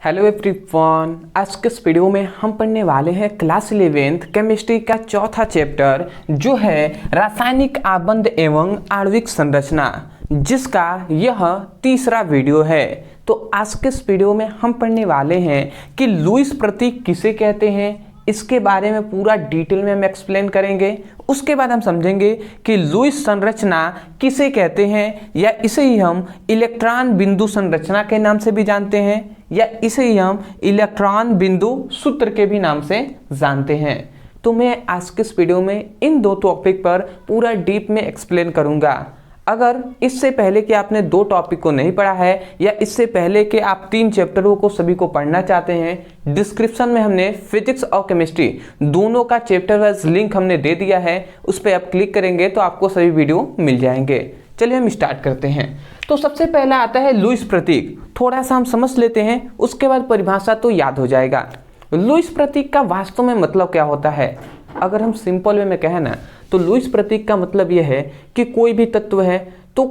Hello everyone, आज के इस वीडियो में हम पढ़ने वाले हैं क्लास 11th केमिस्ट्री का चौथा चैप्टर जो है रासायनिक आबंध एवं आणविक संरचना, जिसका यह तीसरा वीडियो है। तो आज के इस वीडियो में हम पढ़ने वाले हैं कि लुईस प्रतीक किसे कहते हैं, इसके बारे में पूरा डिटेल में हम एक्सप्लेन करेंगे। उसके बाद हम समझेंगे कि लुईस संरचना किसे कहते हैं, या इसे ही हम इलेक्ट्रॉन बिंदु संरचना के नाम से भी जानते हैं, या इसे ही हम इलेक्ट्रॉन बिंदु सूत्र के भी नाम से जानते हैं। तो मैं आज के इस वीडियो में इन दो टॉपिक पर पूरा डीप में एक्सप्लेन करूंगा। अगर इससे पहले कि आपने दो टॉपिक को नहीं पढ़ा है, या इससे पहले कि आप 3 चैप्टरों को सभी को पढ़ना चाहते हैं, डिस्क्रिप्शन में हमने फिजिक्स और केमिस्ट्री दोनों का चैप्टर वाइज लिंक हमने दे दिया है। उस पर आप क्लिक करेंगे तो आपको सभी वीडियो मिल जाएंगे। चलिए हम स्टार्ट करते हैं। तो सबसे पहला आता है लुईस प्रतीक। थोड़ा सा हम समझ लेते हैं, उसके बाद परिभाषा तो याद हो जाएगा। लुईस प्रतीक का वास्तव में मतलब क्या होता है? अगर हम सिंपल वे में कहें ना, तो लुईस प्रतीक का मतलब यह है कि कोई भी तत्व है, तो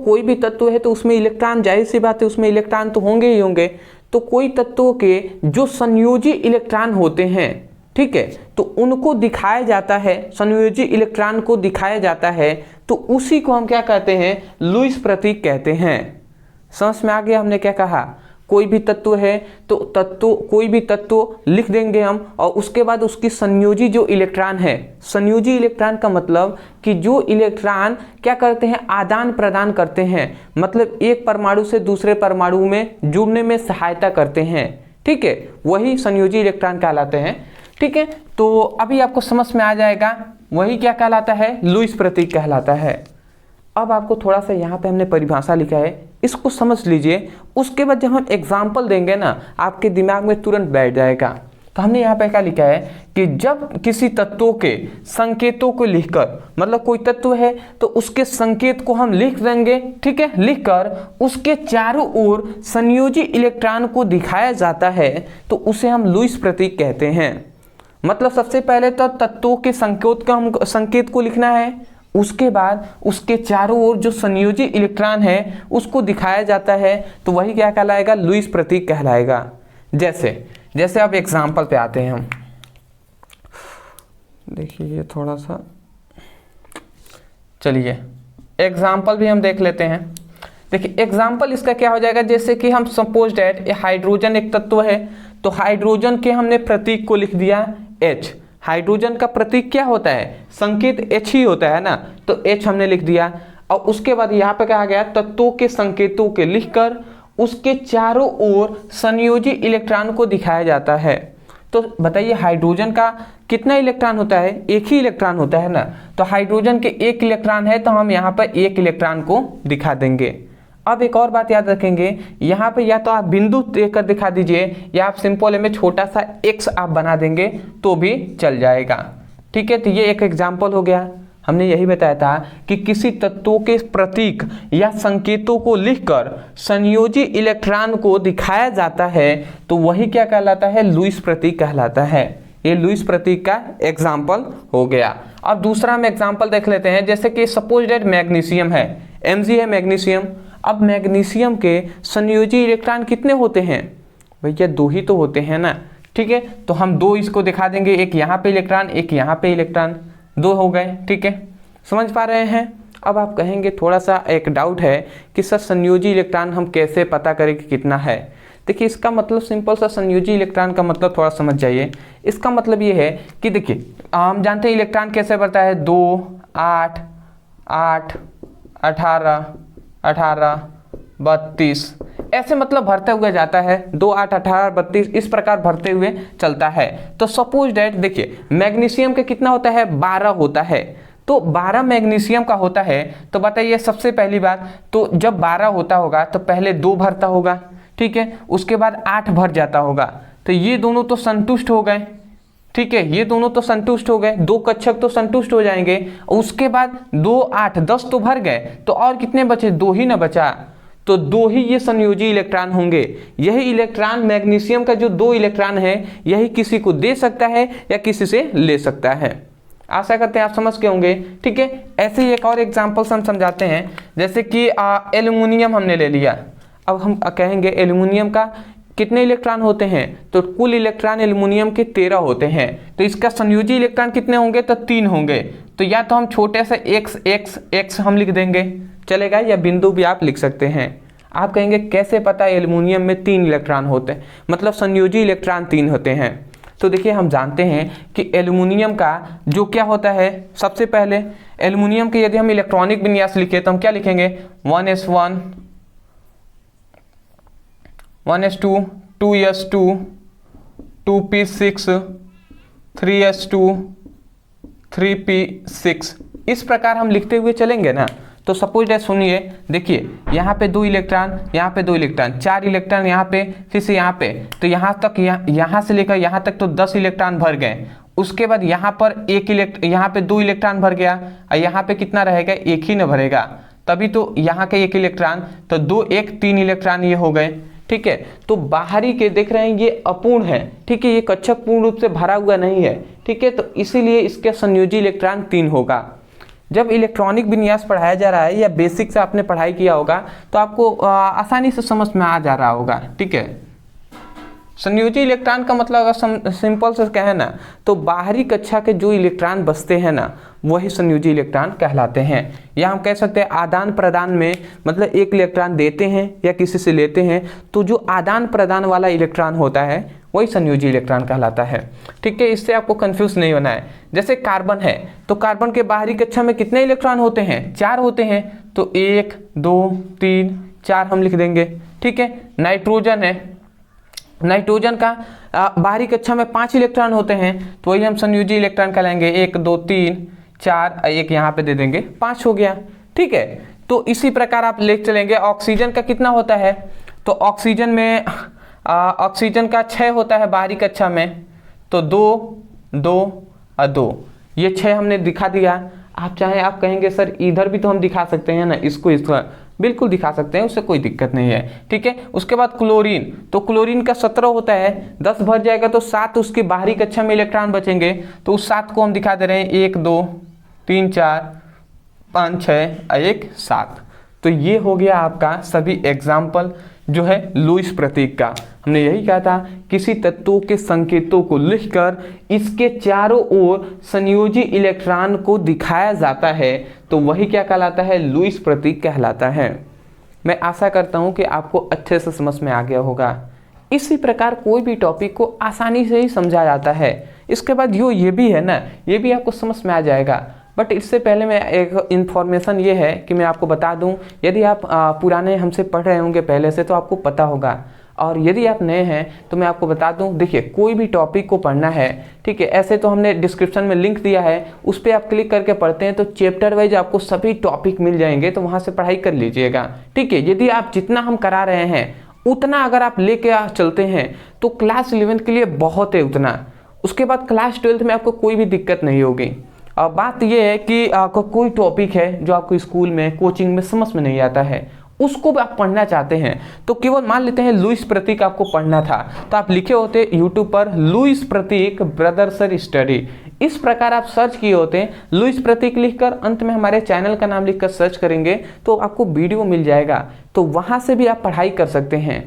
उसमें इलेक्ट्रॉन, जाहिर सी बात है उसमें इलेक्ट्रॉन तो होंगे ही होंगे। तो कोई तत्वों के जो संयोजी इलेक्ट्रॉन होते हैं, ठीक है, तो उनको दिखाया जाता है, संयोजी इलेक्ट्रॉन को दिखाया जाता है, तो उसी को हम क्या कहते हैं? लुईस प्रतीक कहते हैं। समझ में आ गया हमने क्या कहा? कोई भी तत्व है तो कोई भी तत्व लिख देंगे हम, और उसके बाद उसकी संयोजी जो इलेक्ट्रॉन है, संयोजी इलेक्ट्रॉन का मतलब कि जो इलेक्ट्रॉन क्या करते हैं? आदान प्रदान करते हैं, मतलब एक परमाणु से दूसरे परमाणु में जुड़ने में सहायता करते हैं, ठीक है, वही संयोजी इलेक्ट्रॉन कहलाते हैं। ठीक है, तो अभी आपको समझ में आ जाएगा वही क्या कहलाता है? लुईस प्रतीक कहलाता है। अब आपको थोड़ा सा यहाँ पे हमने परिभाषा लिखा है, इसको समझ लीजिए। उसके बाद जब हम एग्जाम्पल देंगे ना, आपके दिमाग में तुरंत बैठ जाएगा। तो हमने यहाँ पे क्या लिखा है कि जब किसी तत्वों के संकेतों को लिखकर, मतलब कोई तत्व है तो उसके संकेत को हम लिख देंगे, ठीक है, लिखकर उसके चारों ओर संयोजी इलेक्ट्रॉन को दिखाया जाता है, तो उसे हम लुईस प्रतीक कहते हैं। मतलब सबसे पहले तो तत्वों के संकेत को लिखना है, उसके बाद उसके चारों ओर जो संयोजी इलेक्ट्रॉन है उसको दिखाया जाता है, तो वही क्या कहलाएगा? लुईस प्रतीक कहलाएगा। जैसे अब एग्जाम्पल पे आते हैं हम। देखिए ये थोड़ा सा, चलिए एग्जाम्पल भी हम देख लेते हैं। देखिए एग्जाम्पल इसका क्या हो जाएगा? जैसे कि हम सपोज दैट हाइड्रोजन एक तत्व है, तो हाइड्रोजन के हमने प्रतीक को लिख दिया H। हाइड्रोजन का प्रतीक क्या होता है? संकेत H ही होता है ना, तो H हमने लिख दिया। और उसके बाद यहाँ पे कहा गया तत्वों के संकेतों के लिखकर उसके चारों ओर संयोजी इलेक्ट्रॉन को दिखाया जाता है। तो बताइए हाइड्रोजन का कितना इलेक्ट्रॉन होता है? एक ही इलेक्ट्रॉन होता है ना, तो हाइड्रोजन के एक इलेक्ट्रॉन है, तो हम यहाँ पर एक इलेक्ट्रॉन को दिखा देंगे। अब एक और बात याद रखेंगे, यहाँ पे या तो आप बिंदु देकर दिखा दीजिए, या आप सिंपल में छोटा सा x आप बना देंगे तो भी चल जाएगा, ठीक है। तो ये एक एग्जाम्पल हो गया। हमने यही बताया था कि किसी तत्वों के प्रतीक या संकेतों को लिखकर संयोजी इलेक्ट्रॉन को दिखाया जाता है, तो वही क्या कहलाता है? लुईस प्रतीक कहलाता है। ये लुईस प्रतीक का एग्जाम्पल हो गया। अब दूसरा हम एग्जाम्पल देख लेते हैं। जैसे कि सपोज दैट मैग्नीशियम है, Mg है मैग्नीशियम। अब मैग्नीशियम के संयोजी इलेक्ट्रॉन कितने होते हैं? भैया 2 ही तो होते हैं ना, ठीक है, तो हम 2 इसको दिखा देंगे, एक यहाँ पे इलेक्ट्रॉन, एक यहाँ पे इलेक्ट्रॉन, 2 हो गए, ठीक है, समझ पा रहे हैं। अब आप कहेंगे थोड़ा सा एक डाउट है कि सर संयोजी इलेक्ट्रॉन हम कैसे पता करें कि कितना है? देखिए इसका मतलब सिंपल सा, संयोजी इलेक्ट्रॉन का मतलब थोड़ा समझ जाइए। इसका मतलब ये है कि देखिए हम जानते हैं इलेक्ट्रॉन कैसे बढ़ता है, 2 8 8 18 18 32, ऐसे मतलब भरते हुए जाता है, 2 8 18 32 इस प्रकार भरते हुए चलता है। तो सपोज डैट देखिए मैग्नीशियम का कितना होता है? 12 होता है। तो 12 मैग्नीशियम का होता है, तो बताइए सबसे पहली बात, तो जब 12 होता होगा तो पहले 2 भरता होगा, ठीक है, उसके बाद 8 भर जाता होगा, तो ये दोनों तो संतुष्ट हो गए, ठीक है, ये दोनों तो संतुष्ट हो गए, 2 कक्षक तो संतुष्ट हो जाएंगे। उसके बाद 2 8 10 तो भर गए, तो और कितने बचे? 2 ही ना बचा, तो 2 ही ये संयोजी इलेक्ट्रॉन होंगे। यही इलेक्ट्रॉन मैग्नीशियम का जो 2 इलेक्ट्रॉन है, यही किसी को दे सकता है या किसी से ले सकता है। आशा करते हैं आप समझ के होंगे, ठीक है। ऐसे ही एक और एग्जाम्पल हम समझाते हैं। जैसे कि एल्युमिनियम हमने ले लिया। अब हम कहेंगे एल्युमिनियम का कितने इलेक्ट्रॉन होते हैं, तो कुल इलेक्ट्रॉन एल्युमिनियम के 13 होते हैं। तो इसका संयोजी इलेक्ट्रॉन कितने होंगे, तो 3 होंगे। तो या तो हम छोटे से x हम लिख देंगे चलेगा, या बिंदु भी आप लिख सकते हैं। आप कहेंगे कैसे पता एल्युमिनियम में 3 इलेक्ट्रॉन होते हैं, मतलब संयोजी इलेक्ट्रॉन 3 होते हैं। तो देखिए हम जानते हैं कि एल्युमिनियम का जो क्या होता है, सबसे पहले एल्युमिनियम के यदि हम इलेक्ट्रॉनिक विन्यास लिखे तो हम क्या लिखेंगे 1s1 1s2 2s2 2p6 3s2 3p6 इस प्रकार हम लिखते हुए चलेंगे ना। तो सपोज सुनिए, देखिए यहाँ पे 2 इलेक्ट्रॉन, यहाँ पे 2 इलेक्ट्रॉन, 4 इलेक्ट्रॉन यहाँ पे, फिर से यहाँ पे, तो यहाँ तक यहाँ से लेकर यहाँ तक तो 10 इलेक्ट्रॉन भर गए। उसके बाद यहाँ पर यहाँ पे 2 इलेक्ट्रॉन भर गया, और यहाँ पे कितना रहेगा, 1 ही न भरेगा, तभी तो यहाँ के 1 इलेक्ट्रॉन, तो 2 1 3 इलेक्ट्रॉन ये हो गए। ठीक है, तो बाहरी के देख रहे हैं ये अपूर्ण है, ठीक है, ये कक्षक पूर्ण रूप से भरा हुआ नहीं है। ठीक है, तो इसीलिए इसके संयोजी इलेक्ट्रॉन 3 होगा। जब इलेक्ट्रॉनिक विन्यास पढ़ाया जा रहा है या बेसिक से आपने पढ़ाई किया होगा तो आपको आसानी से समझ में आ जा रहा होगा। ठीक है, संयोजी इलेक्ट्रॉन का मतलब अगर सिंपल से कहें ना, तो बाहरी कक्षा के जो इलेक्ट्रॉन बचते हैं ना, वही संयोजी इलेक्ट्रॉन कहलाते हैं। या हम कह सकते हैं आदान प्रदान में, मतलब एक इलेक्ट्रॉन देते हैं या किसी से लेते हैं, तो जो आदान प्रदान वाला इलेक्ट्रॉन होता है वही संयोजी इलेक्ट्रॉन कहलाता है। ठीक है, इससे आपको कंफ्यूज नहीं होना है। जैसे कार्बन है, तो कार्बन के बाहरी कक्षा में कितने इलेक्ट्रॉन होते हैं, 4 होते हैं, तो 1 2 3 4 हम लिख देंगे। ठीक है, नाइट्रोजन है, नाइट्रोजन का बाहरी कक्षा में 5 इलेक्ट्रॉन होते हैं, तो वही हम संयोजी इलेक्ट्रॉन कहलाएंगे। 1 2 3 4, एक यहाँ पे दे देंगे, 5 हो गया। ठीक है, तो इसी प्रकार आप ले चलेंगे। ऑक्सीजन का कितना होता है, तो ऑक्सीजन में ऑक्सीजन का 6 होता है बाहरी कक्षा में, तो 2 2 और 2, ये 6 हमने दिखा दिया। आप चाहें आप कहेंगे सर इधर भी तो हम दिखा सकते हैं ना, इसको बिल्कुल दिखा सकते हैं, उससे कोई दिक्कत नहीं है। ठीक है, उसके बाद क्लोरीन, तो क्लोरीन का 17 होता है, 10 भर जाएगा तो 7 उसकी बाहरी कक्षा में इलेक्ट्रॉन बचेंगे, तो उस 7 को हम दिखा दे रहे हैं 1 2 3 4 5 6 और 1 7। तो ये हो गया आपका सभी एग्जाम्पल जो है लुईस प्रतीक का। हमने यही कहा था, किसी तत्वों के संकेतों को लिखकर इसके चारों ओर संयोजी इलेक्ट्रॉन को दिखाया जाता है, तो वही क्या कहलाता है, लुईस प्रतीक कहलाता है। मैं आशा करता हूं कि आपको अच्छे से समझ में आ गया होगा। इसी प्रकार कोई भी टॉपिक को आसानी से ही समझा जाता है। इसके बाद ये भी है ना, ये भी आपको समझ में आ जाएगा। बट इससे पहले मैं एक इन्फॉर्मेशन ये है कि मैं आपको बता दूं, यदि आप पुराने हमसे पढ़ रहे होंगे पहले से तो आपको पता होगा, और यदि आप नए हैं तो मैं आपको बता दूं, देखिए कोई भी टॉपिक को पढ़ना है, ठीक है, ऐसे तो हमने डिस्क्रिप्शन में लिंक दिया है, उस पर आप क्लिक करके पढ़ते हैं तो चैप्टर वाइज आपको सभी टॉपिक मिल जाएंगे, तो वहाँ से पढ़ाई कर लीजिएगा। ठीक है, यदि आप जितना हम करा रहे हैं उतना अगर आप लेके चलते हैं तो क्लास 11 के लिए बहुत है उतना, उसके बाद क्लास 12 में आपको कोई भी दिक्कत नहीं होगी। अब बात यह है कि आपको कोई टॉपिक है जो आपको स्कूल में कोचिंग में समझ में नहीं आता है, उसको भी आप पढ़ना चाहते हैं, तो केवल मान लेते हैं लुईस प्रतीक आपको पढ़ना था, तो आप लिखे होते यूट्यूब पर लुईस प्रतीक ब्रदर सर स्टडी, इस प्रकार आप सर्च किए होते, लुईस प्रतीक लिखकर अंत में हमारे चैनल का नाम लिखकर सर्च करेंगे तो आपको वीडियो मिल जाएगा, तो वहां से भी आप पढ़ाई कर सकते हैं।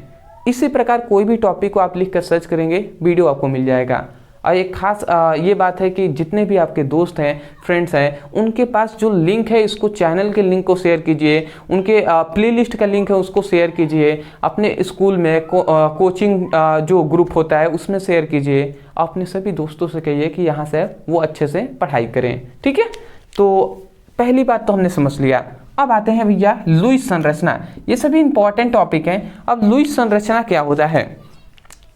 इसी प्रकार कोई भी टॉपिक को आप लिखकर सर्च करेंगे, वीडियो आपको मिल जाएगा। और एक खास ये बात है कि जितने भी आपके दोस्त हैं, फ्रेंड्स हैं, उनके पास जो लिंक है इसको, चैनल के लिंक को शेयर कीजिए, उनके प्लेलिस्ट का लिंक है उसको शेयर कीजिए, अपने स्कूल में कोचिंग जो ग्रुप होता है उसमें शेयर कीजिए, अपने सभी दोस्तों से कहिए कि यहाँ से वो अच्छे से पढ़ाई करें। ठीक है, तो पहली बात तो हमने समझ लिया। अब आते हैं भैया लुईस संरचना, ये सभी इंपॉर्टेंट टॉपिक हैं। अब लुईस संरचना क्या होता है,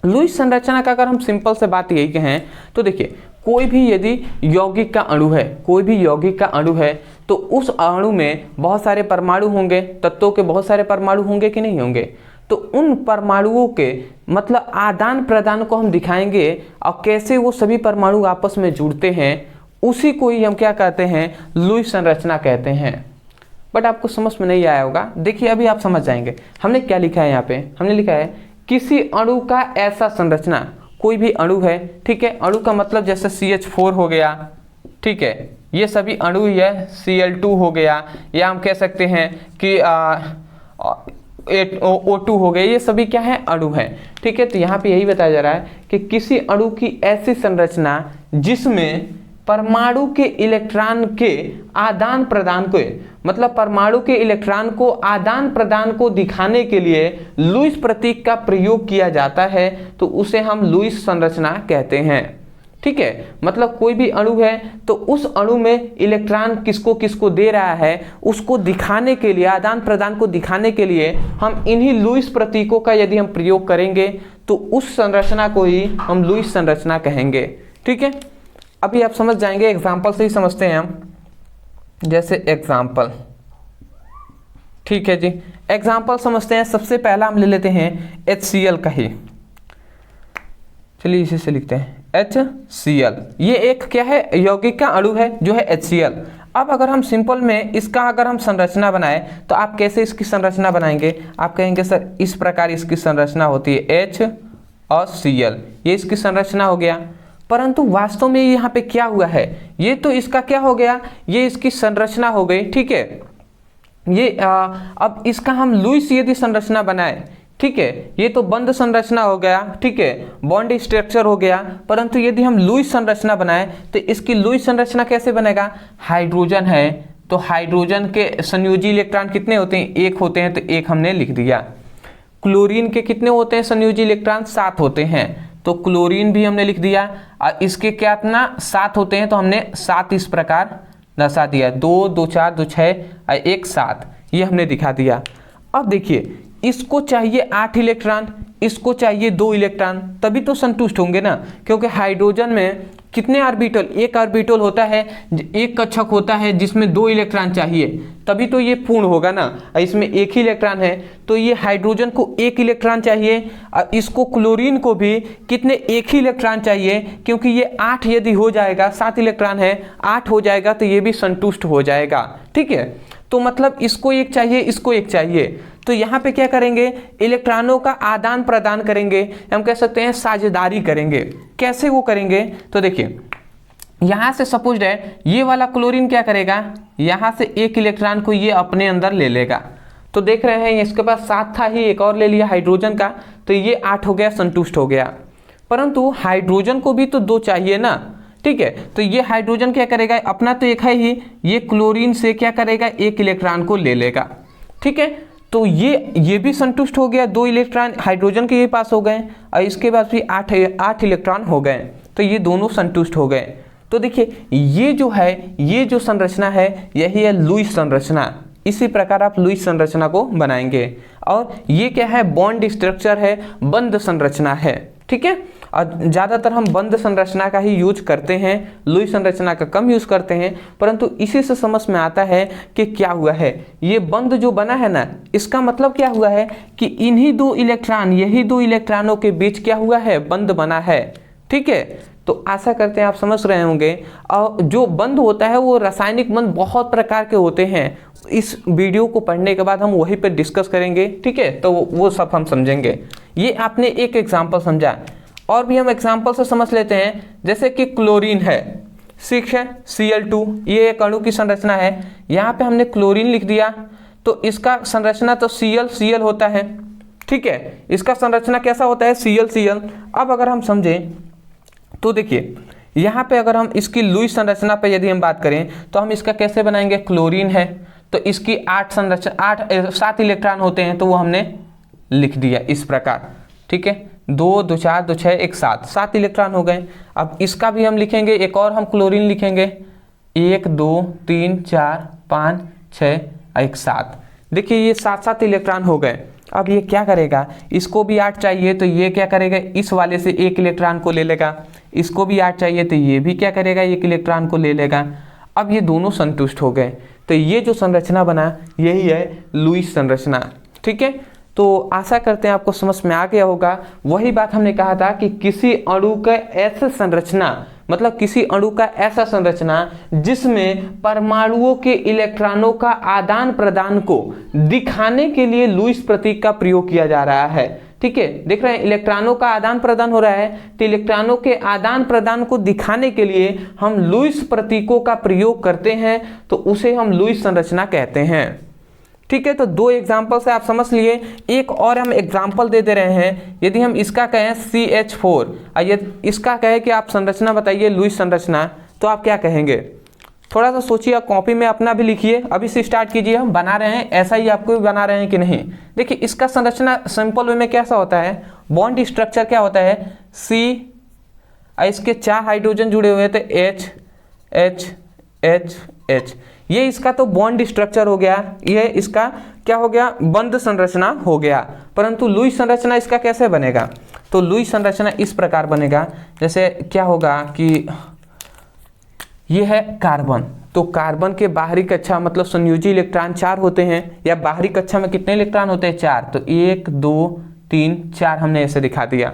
लुईस संरचना का अगर हम सिंपल से बात यही कहें तो देखिए, कोई भी यदि यौगिक का अणु है, कोई भी यौगिक का अणु है, तो उस अणु में बहुत सारे परमाणु होंगे, तत्वों के बहुत सारे परमाणु होंगे कि नहीं होंगे, तो उन परमाणुओं के मतलब आदान प्रदान को हम दिखाएंगे और कैसे वो सभी परमाणु आपस में जुड़ते हैं, उसी को ही हम क्या कहते हैं, लुईस संरचना कहते हैं। बट आपको समझ में नहीं आया होगा, देखिए अभी आप समझ जाएंगे। हमने क्या लिखा है यहाँ पे, हमने लिखा है किसी अणु का ऐसा संरचना, कोई भी अणु है, ठीक है, अणु का मतलब जैसे CH4 हो गया, ठीक है, ये सभी अणु ही है, Cl2 हो गया, या हम कह सकते हैं कि O2 हो गए, ये सभी क्या है, अणु है। ठीक है, तो यहाँ पे यही बताया जा रहा है कि किसी अणु की ऐसी संरचना जिसमें परमाणु के इलेक्ट्रॉन के आदान प्रदान को, मतलब परमाणु के इलेक्ट्रॉन को आदान प्रदान को दिखाने के लिए लुईस प्रतीक का प्रयोग किया जाता है, तो उसे हम लुईस संरचना कहते हैं। ठीक है, मतलब कोई भी अणु है तो उस अणु में इलेक्ट्रॉन किसको किसको दे रहा है उसको दिखाने के लिए, आदान प्रदान को दिखाने के लिए हम इन्हीं लुईस प्रतीकों का यदि हम प्रयोग करेंगे तो उस संरचना को ही हम लुईस संरचना कहेंगे। ठीक है, अभी आप समझ जाएंगे, एग्जाम्पल से ही समझते हैं हम। जैसे एग्जाम्पल, ठीक है जी, एग्जाम्पल समझते हैं। सबसे पहला हम ले लेते हैं HCl का ही, चलिए इसी से लिखते हैं HCl। ये एक क्या है, यौगिक का अणु है जो है HCl। अब अगर हम सिंपल में इसका अगर हम संरचना बनाए तो आप कैसे इसकी संरचना बनाएंगे, आप कहेंगे सर इस प्रकार इसकी संरचना होती है H और Cl, ये इसकी संरचना हो गया। परंतु वास्तव में यहाँ पे क्या हुआ है, ये तो इसका क्या हो गया, ये इसकी संरचना हो गई। ठीक है, ये अब इसका हम लुईस यदि संरचना बनाए, ठीक है, ये तो बंद संरचना हो गया, ठीक है, बॉन्ड स्ट्रक्चर हो गया। परंतु यदि हम लुईस संरचना बनाए तो इसकी लुईस संरचना कैसे बनेगा, हाइड्रोजन है तो हाइड्रोजन के संयोजी इलेक्ट्रॉन कितने होते हैं, एक होते हैं, तो एक हमने लिख दिया। क्लोरीन के कितने होते हैं संयोजी इलेक्ट्रॉन, 7 होते हैं, तो क्लोरीन भी हमने लिख दिया। और इसके क्या इतना 7 होते हैं तो हमने 7 इस प्रकार दर्शा दिया, 2 2 4 2 6 और 1 7, ये हमने दिखा दिया। अब देखिए इसको चाहिए 8 इलेक्ट्रॉन, इसको चाहिए 2 इलेक्ट्रॉन, तभी तो संतुष्ट होंगे ना, क्योंकि हाइड्रोजन में कितने ऑर्बिटल, एक ऑर्बिटल होता है, एक कक्षक होता है जिसमें 2 इलेक्ट्रॉन चाहिए, तभी तो ये पूर्ण होगा ना। इसमें एक ही इलेक्ट्रॉन है तो ये हाइड्रोजन को 1 इलेक्ट्रॉन चाहिए और इसको क्लोरीन को भी कितने, 1 ही इलेक्ट्रॉन चाहिए, क्योंकि ये 8 यदि हो जाएगा, 7 इलेक्ट्रॉन है, 8 हो जाएगा तो ये भी संतुष्ट हो जाएगा। ठीक है, तो मतलब इसको 1 चाहिए, इसको 1 चाहिए, तो यहाँ पे क्या करेंगे, इलेक्ट्रॉनों का आदान प्रदान करेंगे, हम कह सकते हैं साझेदारी करेंगे। कैसे वो करेंगे, तो देखिए यहाँ से सपोज है ये वाला क्लोरीन क्या करेगा, यहाँ से 1 इलेक्ट्रॉन को ये अपने अंदर ले लेगा, तो देख रहे हैं इसके पास 7 था ही, एक और ले लिया हाइड्रोजन का, तो ये 8 हो गया, संतुष्ट हो गया। परंतु हाइड्रोजन को भी तो 2 चाहिए ना, ठीक है, तो ये हाइड्रोजन क्या करेगा, अपना तो 1 है ही, ये क्लोरीन से क्या करेगा, 1 इलेक्ट्रॉन को ले लेगा। ठीक है, तो ये भी संतुष्ट हो गया, 2 इलेक्ट्रॉन हाइड्रोजन के ये पास हो गए और इसके पास भी 8 इलेक्ट्रॉन हो गए, तो ये दोनों संतुष्ट हो गए। तो देखिए ये जो है, ये जो संरचना है यही है लुईस संरचना। इसी प्रकार आप लुईस संरचना को बनाएंगे। और ये क्या है, बॉन्ड स्ट्रक्चर है, बंद संरचना है। ठीक है, और ज़्यादातर हम बंद संरचना का ही यूज करते हैं, लुईस संरचना का कम यूज करते हैं। परंतु इसी से समझ में आता है कि क्या हुआ है, ये बंद जो बना है ना, इसका मतलब क्या हुआ है कि इन्हीं 2 इलेक्ट्रॉन, यही 2 इलेक्ट्रॉनों के बीच क्या हुआ है, बंद बना है। ठीक है, तो आशा करते हैं आप समझ रहे होंगे। और जो बंद होता है वो रासायनिक बंद बहुत प्रकार के होते हैं, इस वीडियो को पढ़ने के बाद हम वहीं पर डिस्कस करेंगे। ठीक है, तो वो सब हम समझेंगे। ये आपने एक एग्जाम्पल समझा, और भी हम एग्जाम्पल से समझ लेते हैं। जैसे कि क्लोरीन है, ठीक है, Cl2, ये एक अणु की संरचना है। यहाँ पे हमने क्लोरीन लिख दिया, तो इसका संरचना तो Cl होता है। ठीक है, इसका संरचना कैसा होता है, Cl। अब अगर हम समझें तो देखिए यहाँ पे अगर हम इसकी लुईस संरचना पे यदि हम बात करें तो हम इसका कैसे बनाएंगे, क्लोरीन है तो इसकी 7 इलेक्ट्रॉन होते हैं, तो वो हमने लिख दिया इस प्रकार। ठीक है, 2 2 4 2 6 1 7 इलेक्ट्रॉन हो गए। अब इसका भी हम लिखेंगे, एक और हम क्लोरीन लिखेंगे, 1 2 3 4 5 6 1 7। देखिए ये 7 इलेक्ट्रॉन हो गए। अब ये क्या करेगा, इसको भी 8 चाहिए, तो ये क्या करेगा, इस वाले से 1 इलेक्ट्रॉन को ले लेगा, इसको भी 8 चाहिए तो ये भी क्या करेगा, 1 इलेक्ट्रॉन को ले लेगा। अब ये दोनों संतुष्ट हो गए, तो ये जो संरचना बना यही है लुईस संरचना। ठीक है, तो आशा करते हैं आपको समझ में आ गया होगा। वही बात हमने कहा था कि किसी अणु का ऐसा संरचना, मतलब किसी अणु का ऐसा संरचना जिसमें परमाणुओं के इलेक्ट्रॉनों का आदान प्रदान को दिखाने के लिए लुईस प्रतीक का प्रयोग किया जा रहा है। ठीक है, देख रहे हैं इलेक्ट्रॉनों का आदान प्रदान हो रहा है, तो इलेक्ट्रॉनों के आदान प्रदान को दिखाने के लिए हम लुईस प्रतीकों का प्रयोग करते हैं, तो उसे हम लुईस संरचना कहते हैं। ठीक है, तो 2 एग्जाम्पल से आप समझ लिए। एक और हम एग्जाम्पल दे रहे हैं। यदि हम इसका कहें CH4 और यदि इसका कहें कि आप संरचना बताइए लुईस संरचना, तो आप क्या कहेंगे? थोड़ा सा सोचिए, कॉपी में अपना भी लिखिए, अभी से स्टार्ट कीजिए। हम बना रहे हैं, ऐसा ही आपको भी बना रहे हैं कि नहीं। देखिए इसका संरचना सिंपल वे में कैसा होता है, बॉन्ड स्ट्रक्चर क्या होता है, C, इसके 4 हाइड्रोजन जुड़े हुए थे, H H H H। ये इसका तो बॉन्ड स्ट्रक्चर हो गया, ये इसका क्या हो गया, बंद संरचना हो गया। परंतु लुईस संरचना इसका कैसे बनेगा? तो लुईस संरचना इस प्रकार बनेगा, जैसे क्या होगा कि ये है कार्बन, तो कार्बन के बाहरी कक्षा मतलब संयोजी इलेक्ट्रॉन 4 होते हैं, या बाहरी कक्षा में कितने इलेक्ट्रॉन होते हैं? 4। तो 1 2 3 4 हमने ऐसे दिखा दिया।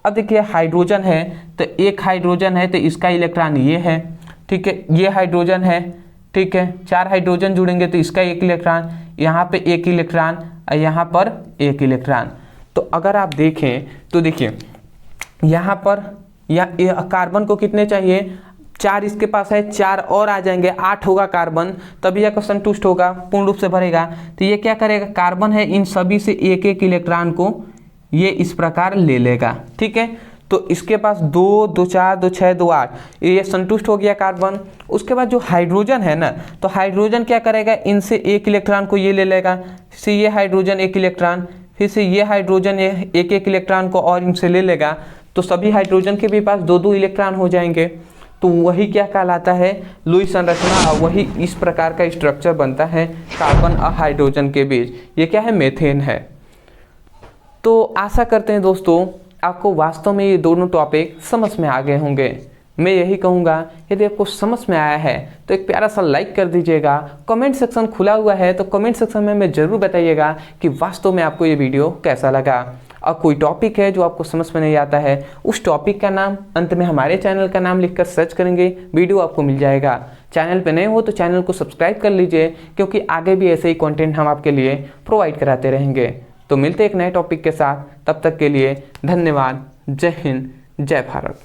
अब देखिए हाइड्रोजन है, तो एक हाइड्रोजन है तो इसका इलेक्ट्रॉन ये है, ठीक है, ये हाइड्रोजन है, ठीक है, 4 हाइड्रोजन जुड़ेंगे तो इसका 1 इलेक्ट्रॉन, यहाँ पे 1 इलेक्ट्रॉन और यहाँ पर 1 इलेक्ट्रॉन। तो अगर आप देखें तो देखिए यहाँ पर कार्बन को कितने चाहिए, 4 इसके पास है, 4 और आ जाएंगे, 8 होगा कार्बन, तभी यह संतुष्ट होगा, पूर्ण रूप से भरेगा। तो ये क्या करेगा, कार्बन है इन सभी से 1 इलेक्ट्रॉन को ये इस प्रकार ले लेगा, ठीक है। तो इसके पास 2 2 4 2 6 2 8, ये संतुष्ट हो गया कार्बन। उसके बाद जो हाइड्रोजन है ना, तो हाइड्रोजन क्या करेगा, इनसे 1 इलेक्ट्रॉन को ये ले लेगा, फिर ये हाइड्रोजन 1 इलेक्ट्रॉन, फिर से ये हाइड्रोजन 1 इलेक्ट्रॉन को और इनसे ले लेगा, तो सभी हाइड्रोजन के भी पास 2 2 इलेक्ट्रॉन हो जाएंगे। तो वही क्या कहलाता है, लुईस संरचना, और वही इस प्रकार का स्ट्रक्चर बनता है कार्बन और हाइड्रोजन के बीच। ये क्या है, मीथेन है। तो आशा करते हैं दोस्तों आपको वास्तव में ये दोनों टॉपिक समझ में आ गए होंगे। मैं यही कहूँगा, यदि आपको समझ में आया है तो एक प्यारा सा लाइक कर दीजिएगा। कमेंट सेक्शन खुला हुआ है, तो कमेंट सेक्शन में मैं ज़रूर बताइएगा कि वास्तव में आपको ये वीडियो कैसा लगा। और कोई टॉपिक है जो आपको समझ में नहीं आता है, उस टॉपिक का नाम अंत में हमारे चैनल का नाम लिखकर सर्च करेंगे, वीडियो आपको मिल जाएगा। चैनल पे नए हो तो चैनल को सब्सक्राइब कर लीजिए, क्योंकि आगे भी ऐसे ही कंटेंट हम आपके लिए प्रोवाइड कराते रहेंगे। तो मिलते एक नए टॉपिक के साथ, तब तक के लिए धन्यवाद। जय हिंद, जय भारत।